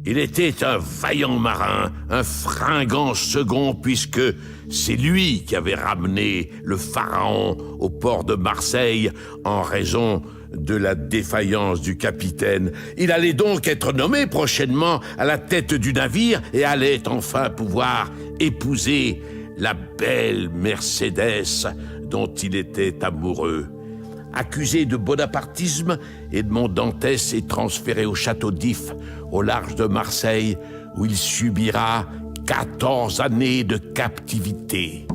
Il était un vaillant marin, un fringant second, puisque c'est lui qui avait ramené le pharaon au port de Marseille en raison de la défaillance du capitaine. Il allait donc être nommé prochainement à la tête du navire et allait enfin pouvoir épouser la belle Mercédès dont il était amoureux. Accusé de bonapartisme, Edmond Dantès est transféré au château d'If, au large de Marseille, où il subira 14 années de captivité.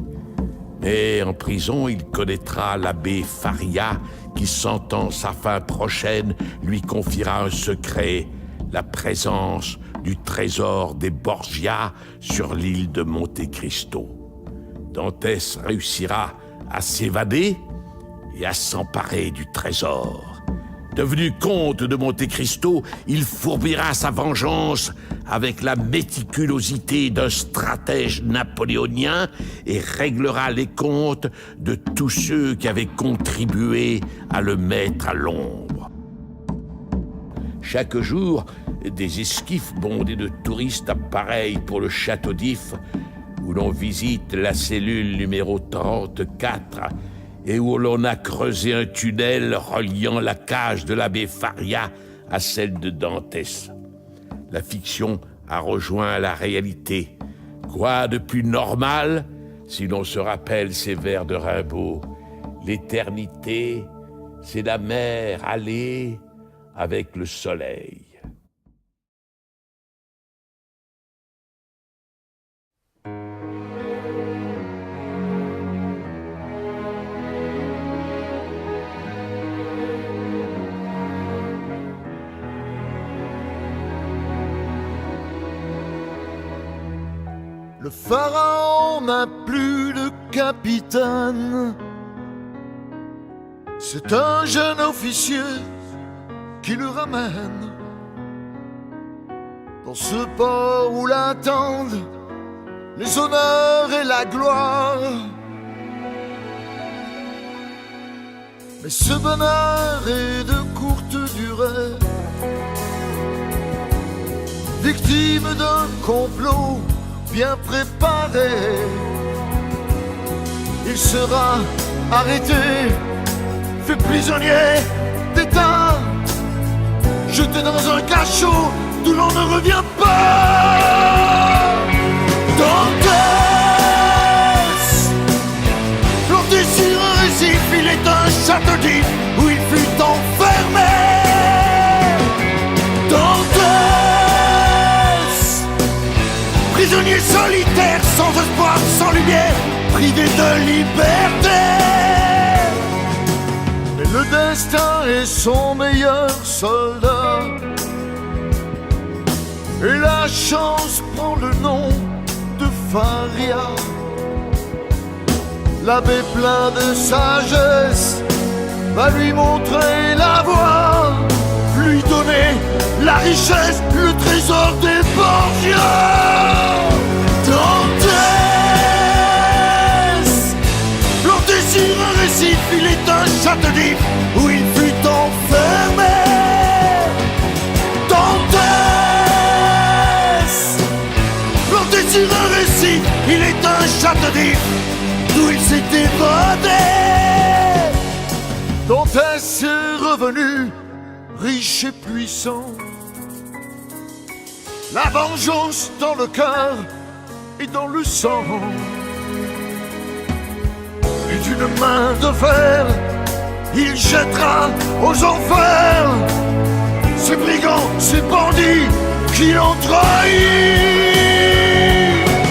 Mais en prison, il connaîtra l'abbé Faria, qui, sentant sa fin prochaine, lui confiera un secret, la présence du trésor des Borgia sur l'île de Monte Cristo. Dantès réussira à s'évader et à s'emparer du trésor. Devenu comte de Monte Cristo, il fourbira sa vengeance avec la méticulosité d'un stratège napoléonien et réglera les comptes de tous ceux qui avaient contribué à le mettre à l'ombre. Chaque jour, des esquifs bondés de touristes appareillent pour le château d'If, où l'on visite la cellule numéro 34 et où l'on a creusé un tunnel reliant la cage de l'abbé Faria à celle de Dantès. La fiction a rejoint la réalité. Quoi de plus normal si l'on se rappelle ces vers de Rimbaud? L'éternité, c'est la mer allée avec le soleil. Le pharaon n'a plus de capitaine. C'est un jeune officier qui le ramène dans ce port où l'attendent les honneurs et la gloire. Mais ce bonheur est de courte durée, victime d'un complot bien préparé. Il sera arrêté, fait prisonnier d'État, jeté dans un cachot d'où l'on ne revient pas. Dantès, planté sur un récif, il est un château d'If où il fut enfermé. Prisonnier solitaire, sans espoir, sans lumière, privé de liberté. Mais le destin est son meilleur soldat, et la chance prend le nom de Faria. L'abbé plein de sagesse va lui montrer la voie, lui donner la richesse, le trésor des Borgia. Dantès, planté sur un récif, il est un château d'If où il fut enfermé. Dantès, planté sur un récif, il est un château d'If d'où il s'est évadé. Dantès est revenu riche et puissant, la vengeance dans le cœur et dans le sang. Et d'une main de fer, il jettera aux enfers ces brigands, ces bandits qui l'ont trahi.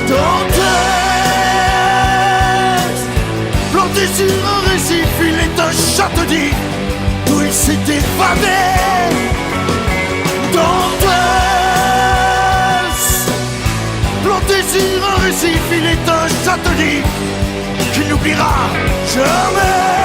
Dantès, planté sur un récif, il est un château d'If d'où il s'est évadé. Dantès, planté sur un récif, il est un château d'If qui n'oubliera jamais.